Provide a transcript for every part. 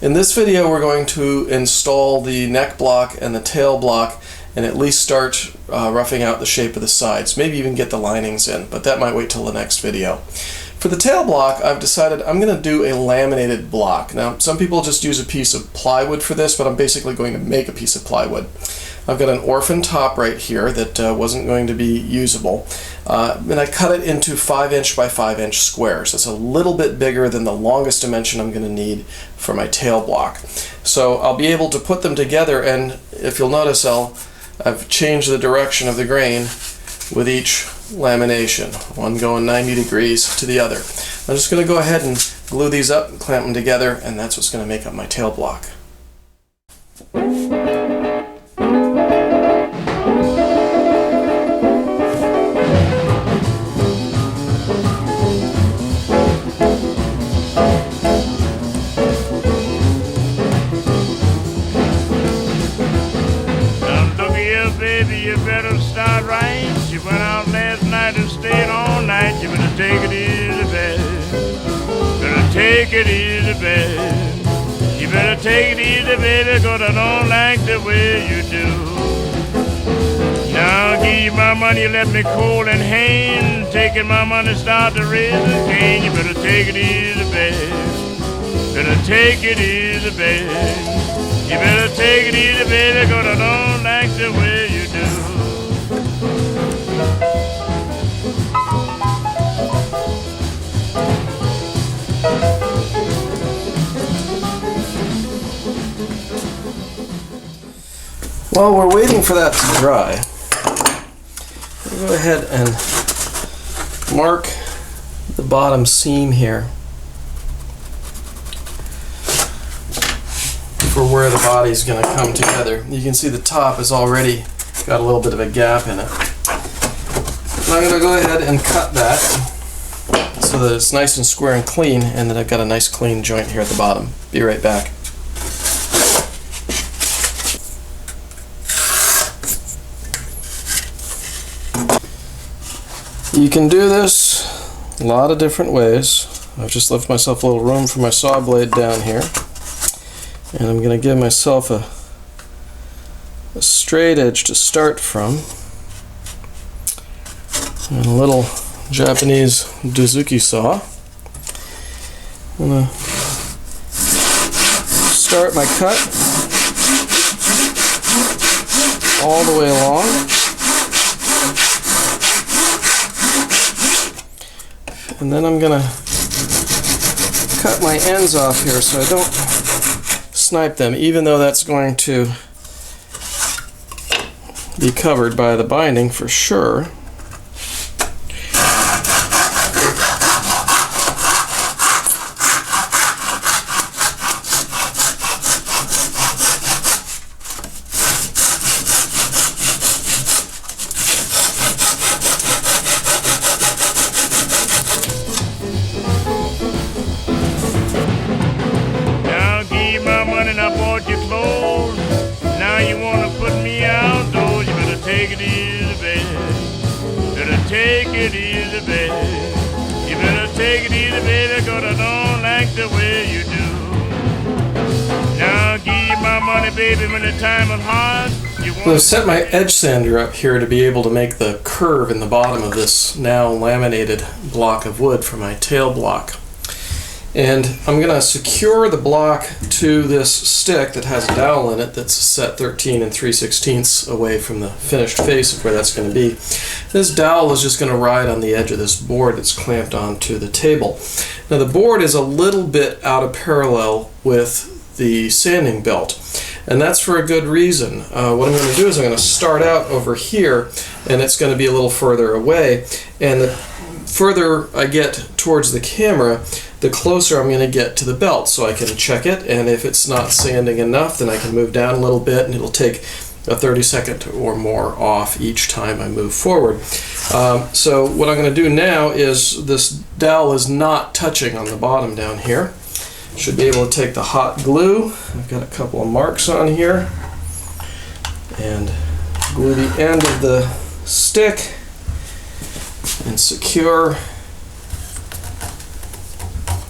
In this video we're going to install the neck block and the tail block and at least start roughing out the shape of the sides, maybe even get the linings in, but that might wait till the next video. For the tail block, I've decided I'm going to do a laminated block. Now some people just use a piece of plywood for this, but I'm basically going to make a piece of plywood. I've got an orphan top right here that wasn't going to be usable, and I cut it into 5" by 5" squares. That's a little bit bigger than the longest dimension I'm going to need for my tail block. So I'll be able to put them together, and if you'll notice, I've changed the direction of the grain with each lamination, one going 90 degrees to the other. I'm just going to go ahead and glue these up and clamp them together, and that's what's going to make up my tail block. Baby, you better start right. You went out last night and stayed all night. You better take it easy, baby. Better take it easy, baby. You better take it easy, baby, 'cause I don't like the way you do. Now I'll give you my money, you left me cold in hand. Taking my money, start to raise the cane. You better take it easy, baby. Better take it easy, baby. You better take it easy, baby, 'cause I don't like the way you do. While we're waiting for that to dry, we'll go ahead and mark the bottom seam here for where the body's going to come together. You can see the top has already got a little bit of a gap in it. And I'm going to go ahead and cut that so that it's nice and square and clean, and that I've got a nice clean joint here at the bottom. Be right back. You can do this a lot of different ways. I've just left myself a little room for my saw blade down here. And I'm going to give myself a straight edge to start from, and a little Japanese Dozuki saw. I'm going to start my cut all the way along. And then I'm going to cut my ends off here so I don't snipe them, even though that's going to be covered by the binding for sure. I bought you clothes, now you wanna put me outdoors. You better take it easy, baby. Better take it easy, baby. You better take it easy, baby, 'cause I don't like the way you do. Now I'll give you my money, baby, when the time is hard. I've set my edge sander up here to be able to make the curve in the bottom of this now laminated block of wood for my tail block. And I'm going to secure the block to this stick that has a dowel in it that's set 13 3/16 away from the finished face of where that's going to be. This dowel is just going to ride on the edge of this board that's clamped onto the table. Now the board is a little bit out of parallel with the sanding belt, and that's for a good reason. What I'm going to do is I'm going to start out over here, and it's going to be a little further away, and the further I get towards the camera, the closer I'm going to get to the belt, so I can check it, and if it's not sanding enough, then I can move down a little bit, and it'll take a 30-second or more off each time I move forward. So what I'm going to do now is, this dowel is not touching on the bottom down here. Should be able to take the hot glue. I've got a couple of marks on here, and glue the end of the stick and secure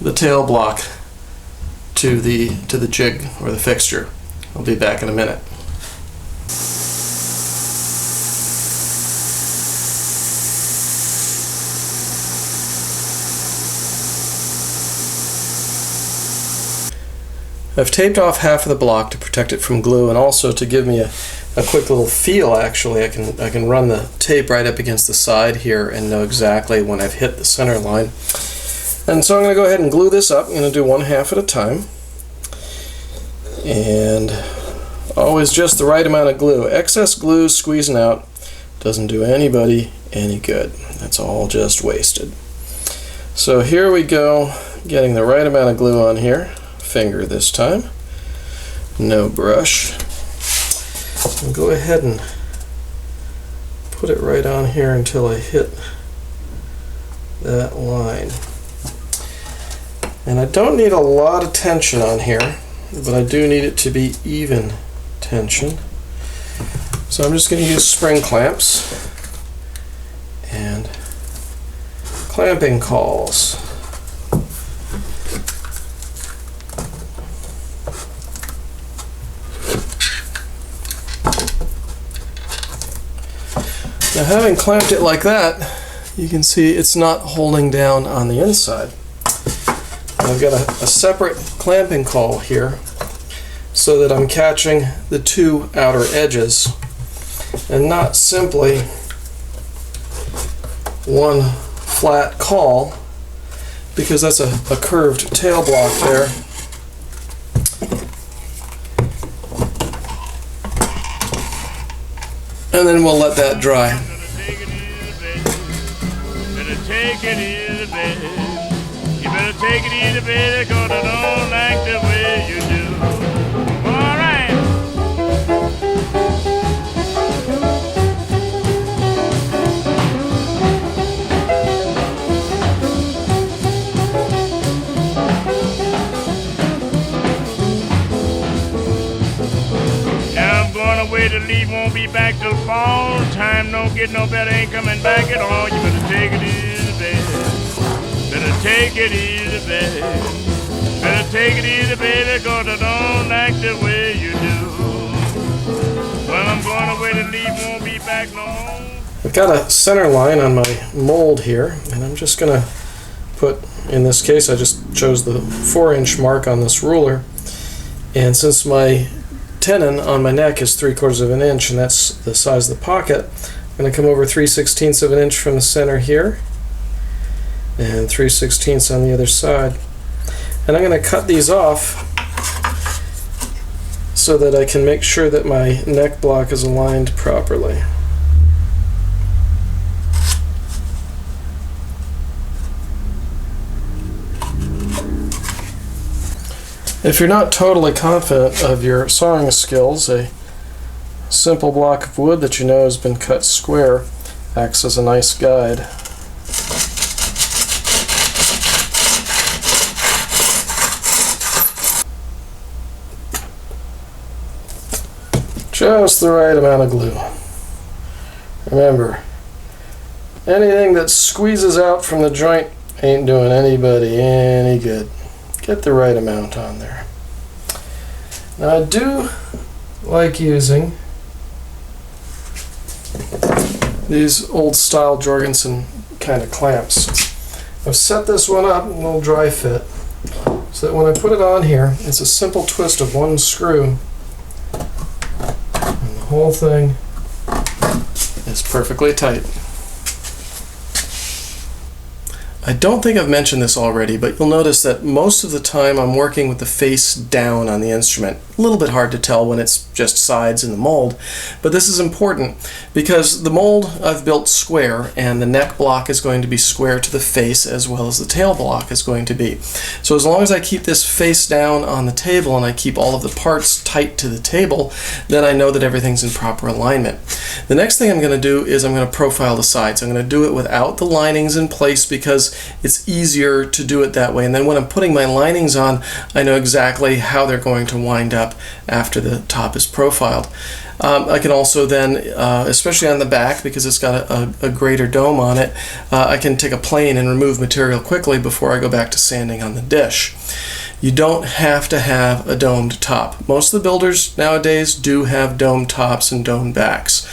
the tail block to the jig or the fixture. I'll be back in a minute. I've taped off half of the block to protect it from glue, and also to give me a quick little feel. Actually, I can run the tape right up against the side here and know exactly when I've hit the center line. And so I'm going to go ahead and glue this up. I'm going to do one half at a time, and always just the right amount of glue. Excess glue squeezing out doesn't do anybody any good. That's all just wasted. So here we go, getting the right amount of glue on here. Finger this time, no brush. I'll go ahead and put it right on here until I hit that line. And I don't need a lot of tension on here, but I do need it to be even tension. So I'm just going to use spring clamps and clamping cauls. Now, having clamped it like that, you can see it's not holding down on the inside. I've got a separate clamping caul here so that I'm catching the two outer edges and not simply one flat caul, because that's a curved tail block there. And then we'll let that dry. Take it easy, baby. You better take it easy, baby, 'cause I don't like the way you do. All right. Now I'm going away to leave, won't be back till fall. Time don't get no better, ain't coming back at all. You better take it easy, baby. Better take it easy, baby. Better take it easy, baby, 'cause I don't like the way you do. Well, I'm going away to leave, won't be back no more. I've got a center line on my mold here, and I'm just going to put, in this case, I just chose the 4-inch mark on this ruler. And since my tenon on my neck is 3/4 of an inch, and that's the size of the pocket, I'm going to come over 3/16 of an inch from the center here, and 3/16 on the other side. And I'm going to cut these off so that I can make sure that my neck block is aligned properly. If you're not totally confident of your sawing skills, a simple block of wood that you know has been cut square acts as a nice guide. Just the right amount of glue. Remember, anything that squeezes out from the joint ain't doing anybody any good. Get the right amount on there. Now, I do like using these old style Jorgensen kind of clamps. I've set this one up in a little dry fit so that when I put it on here, it's a simple twist of one screw and the whole thing is perfectly tight. I don't think I've mentioned this already, but you'll notice that most of the time I'm working with the face down on the instrument. A little bit hard to tell when it's just sides in the mold, but this is important because the mold I've built square, and the neck block is going to be square to the face as well as the tail block is going to be. So as long as I keep this face down on the table and I keep all of the parts tight to the table, then I know that everything's in proper alignment. The next thing I'm going to do is I'm going to profile the sides. I'm going to do it without the linings in place because it's easier to do it that way. And then when I'm putting my linings on, I know exactly how they're going to wind up after the top is profiled. I can also then, especially on the back, because it's got a greater dome on it, I can take a plane and remove material quickly before I go back to sanding on the dish. You don't have to have a domed top. Most of the builders nowadays do have domed tops and domed backs.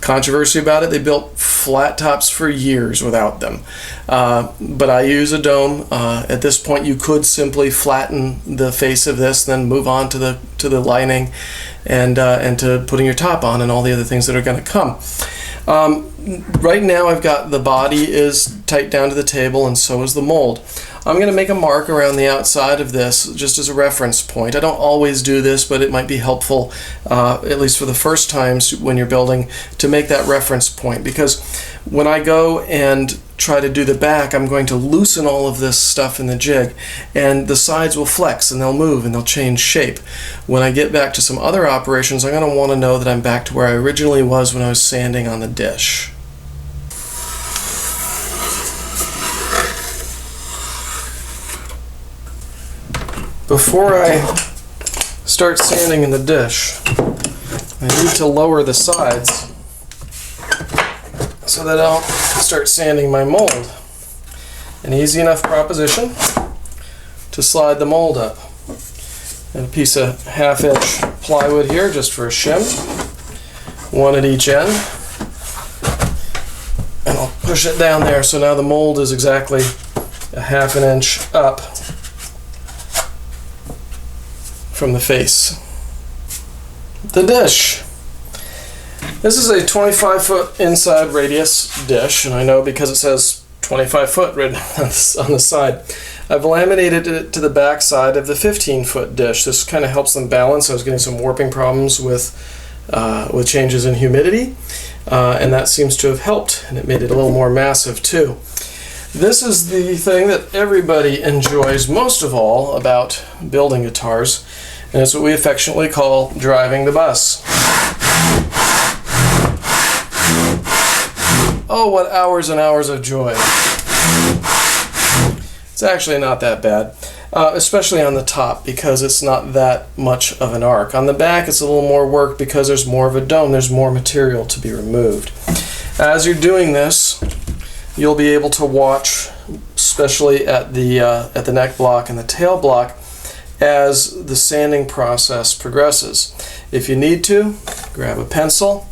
Controversy about it, they built flat tops for years without them. But I use a dome. At this point, you could simply flatten the face of this, then move on to the lining and to putting your top on and all the other things that are going to come. Right now I've got the body is tight down to the table, and so is the mold. I'm going to make a mark around the outside of this just as a reference point. I don't always do this, but it might be helpful, at least for the first times when you're building, to make that reference point, because when I go and try to do the back, I'm going to loosen all of this stuff in the jig, and the sides will flex and they'll move and they'll change shape. When I get back to some other operations, I'm going to want to know that I'm back to where I originally was when I was sanding on the dish. Before I start sanding in the dish, I need to lower the sides so that I'll start sanding my mold. An easy enough proposition to slide the mold up. And a piece of 1/2 inch plywood here just for a shim, one at each end. And I'll push it down there, so now the mold is exactly a 1/2 inch up from the face. The dish. This is a 25-foot inside radius dish, and I know because it says 25 foot written on the side. I've laminated it to the back side of the 15-foot dish. This kind of helps them balance. I was getting some warping problems with changes in humidity, and that seems to have helped, and it made it a little more massive too. This is the thing that everybody enjoys most of all about building guitars, and it's what we affectionately call driving the bus. Oh, what hours and hours of joy. It's actually not that bad, especially on the top because it's not that much of an arc. On the back it's a little more work because there's more of a dome, there's more material to be removed. As you're doing this, you'll be able to watch, especially at the neck block and the tail block, as the sanding process progresses. If you need to, grab a pencil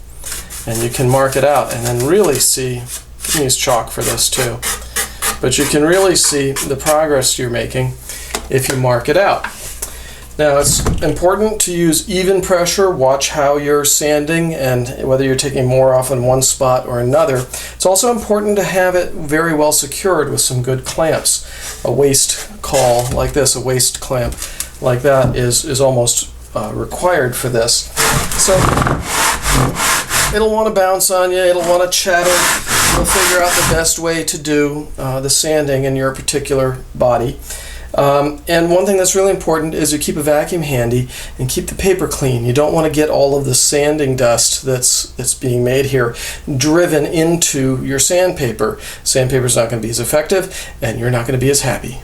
and you can mark it out and then really see, you can use chalk for this too, but you can really see the progress you're making if you mark it out. Now it's important to use even pressure, watch how you're sanding and whether you're taking more off in one spot or another. It's also important to have it very well secured with some good clamps. A waist call like this, a waist clamp like that is almost required for this. So it'll want to bounce on you, it'll want to chatter, you'll figure out the best way to do the sanding in your particular body. And one thing that's really important is you keep a vacuum handy and keep the paper clean. You don't want to get all of the sanding dust that's being made here driven into your sandpaper. Sandpaper's not going to be as effective and you're not going to be as happy.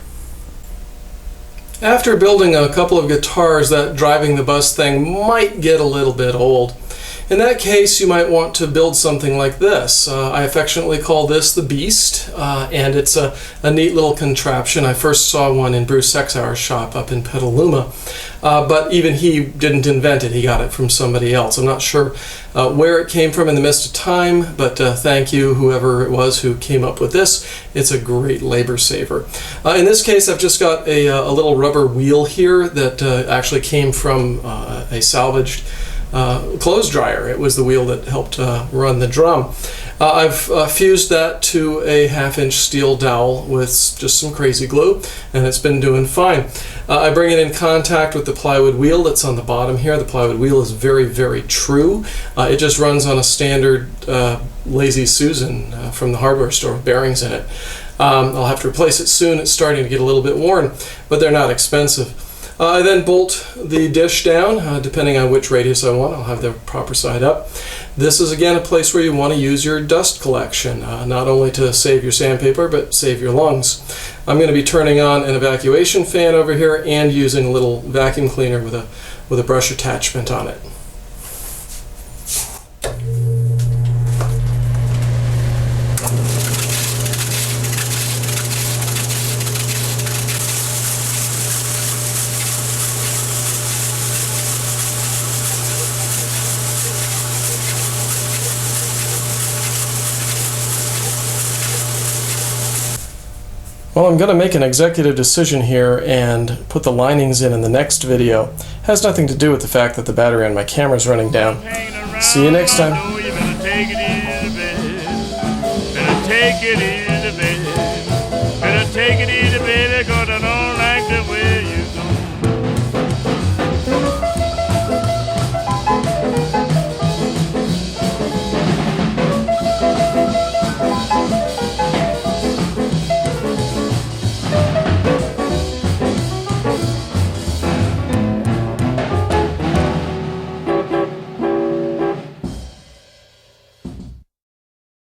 After building a couple of guitars, that driving the bus thing might get a little bit old. In that case, you might want to build something like this. I affectionately call this the Beast, and it's a neat little contraption. I first saw one in Bruce Sexauer's shop up in Petaluma, but even he didn't invent it. He got it from somebody else. I'm not sure where it came from in the mist of time, but thank you, whoever it was who came up with this. It's a great labor saver. In this case, I've just got a little rubber wheel here that actually came from a salvaged clothes dryer. It was the wheel that helped run the drum. I've fused that to a 1/2 inch steel dowel with just some crazy glue, and it's been doing fine. I bring it in contact with the plywood wheel that's on the bottom here. The plywood wheel is very, very true. It just runs on a standard Lazy Susan from the hardware store with bearings in it. I'll have to replace it soon. It's starting to get a little bit worn, but they're not expensive. I then bolt the dish down, depending on which radius I want. I'll have the proper side up. This is again a place where you want to use your dust collection, not only to save your sandpaper, but save your lungs. I'm going to be turning on an evacuation fan over here and using a little vacuum cleaner with a brush attachment on it. Well, I'm going to make an executive decision here and put the linings in the next video. It has nothing to do with the fact that the battery on my camera is running down. See you next time. Take it easy.